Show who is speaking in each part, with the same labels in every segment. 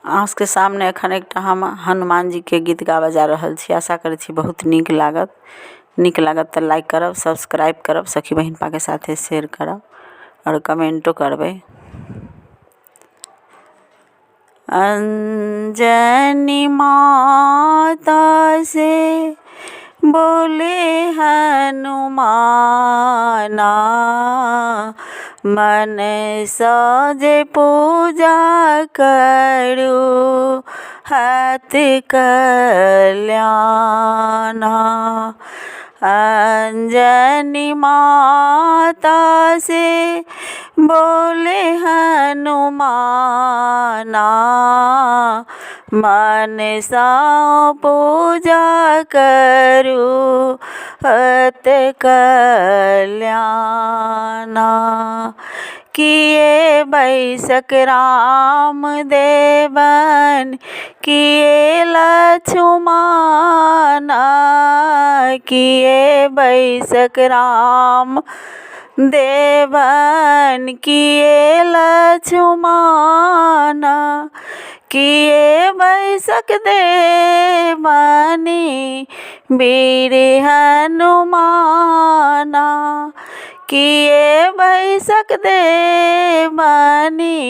Speaker 1: अहाँके सामने एखन एकटा हम हनुमान जी के गीत गाबऽ जा रहल छी। आशा करै छी बहुत नीक लागत तऽ लाइक करब, सब्सक्राइब करब, सखी बहिन के साथे शेयर करब और कमेंटो करबै। अंजनी माता से बोले हनुमाना, मन सजे पूजा करू हाथ कल्याणा। अंजनी माता से बोले हनुमाना, मन सा पूजा करू हाथ कल्याणा। किए बैसक राम देवन, किए लक्ष्मणा, किए बैसक राम देवन, किए लक्ष्मणा, किए बैसक देवनी वीर हनुमाना, किए बैसक देवनी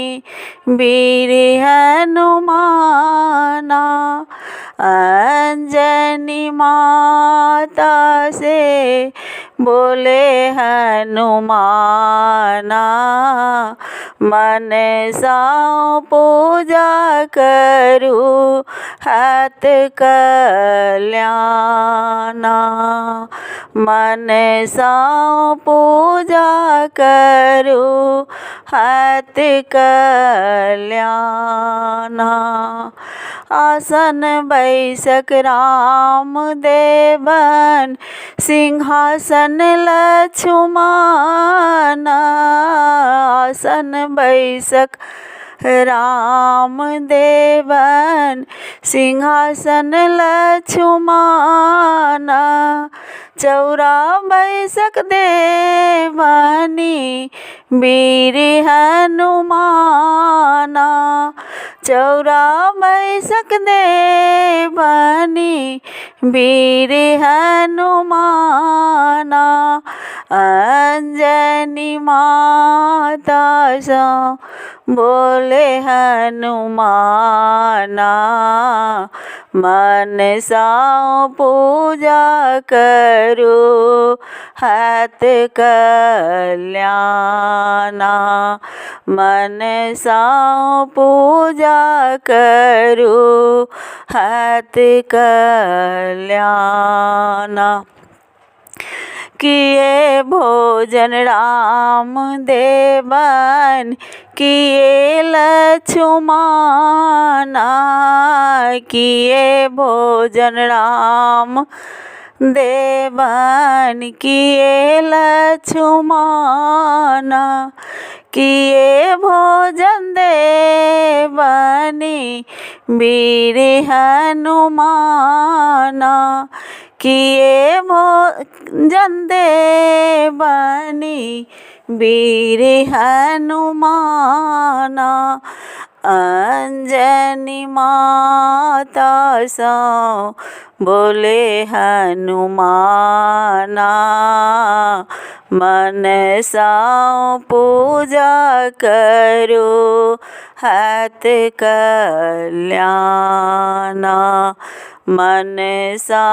Speaker 1: वीर हनुमाना। अंजनी माता से बोले हनुमाना, मन सा पूजा करू हाथ कल्याणा। मन सा पूजा करू हाथ कल्याणा। आसन बैसक राम देवन, सिंहासन लक्ष्मणा, आसन बैसक राम देवन, सिंहासन लक्ष्मणा, चौरा बैसक देवनी वीर हनुमाना, चौरा बैसक देवनी वीर हनुमाना। अंजनी माता सा बोले हनुमाना, मन सा पूजा करू हाथ कल्याणा। मन सा पूजा करू हाथ कल्याणा। किए भोजन राम देवन, किए लक्ष्मणा, किए भोजन राम देवन, किए लक्ष्मणा, किए भोजन देवनी वीर हनुमाना, किए भोजन देवनी वीर हनुमाना। अंजनी माता सा बोले हनुमाना, मन सा पूजा करू हाथ कल्याणा। मन सा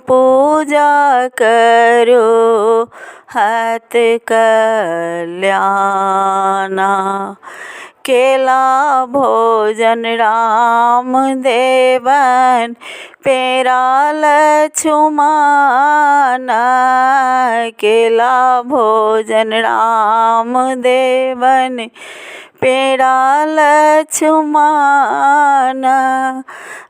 Speaker 1: पूजा करू हाथ कल्याणा। केला भोजन राम देवन, पेरा लक्ष्मणा, केला भोजन राम देवन, पेरा लक्ष्मणा,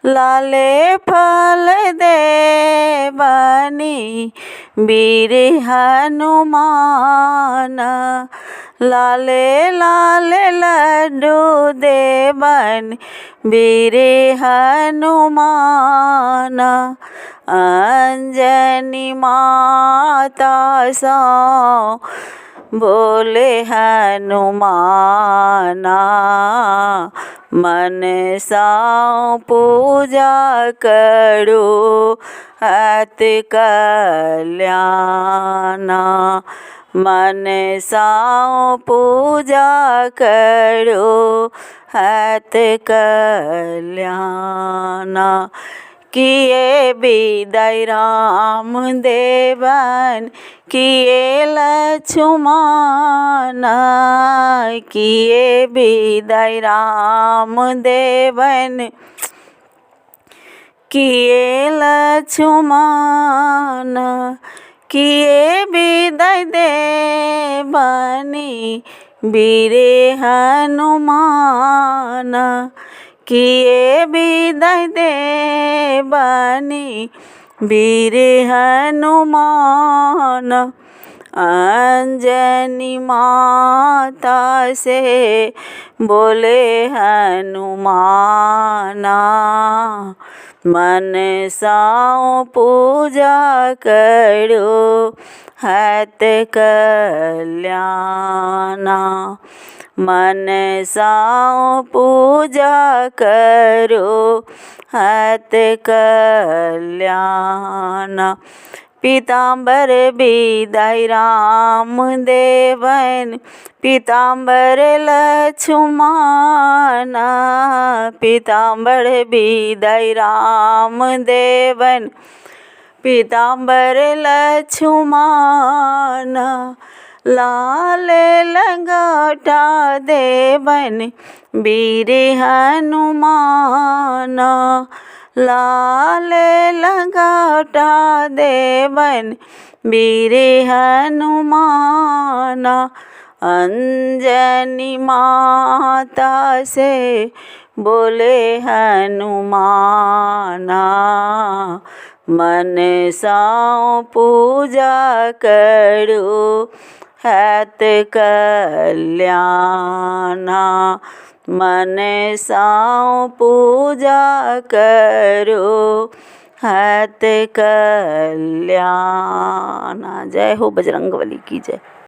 Speaker 1: लाले फल देवनी वीर हनुमाना, लाले लाले लड्डू देवन वीर हनुमाना। अंजनी माता सा बोले हनुमाना, मन साओ पूजा करो हत कल्याणा। मन साओ पूजा करो हत कल्याणा। किए विदाई राम देवन किए लक्ष्मण। किए विदाई राम देवन किए लक्ष्मण। किए विदाई देवनी वीर हनुमान। किए विदाई देवनी वीर हनुमान। अंजनी माता से बोले हनुमाना। मन साओ पूजा करो हत कल्याणा। मन साओ पूजा करो हत कल्याणा। पीताम्बर विदाई राम देवन पीताम्बर लक्ष्मण। पीताम्बर विदाई राम देवन पीताम्बर लक्ष्मण। लाल लंगोटा देवन वीर हनुमान। लाल लंगोटा देवन वीर हनुमान। अंजनी माता से बोले हनुमाना। मन साओ पूजा करो हत कल्याणा। मन साओ पूजा करो हत कल्याणा। जय हो बजरंगबली की जय।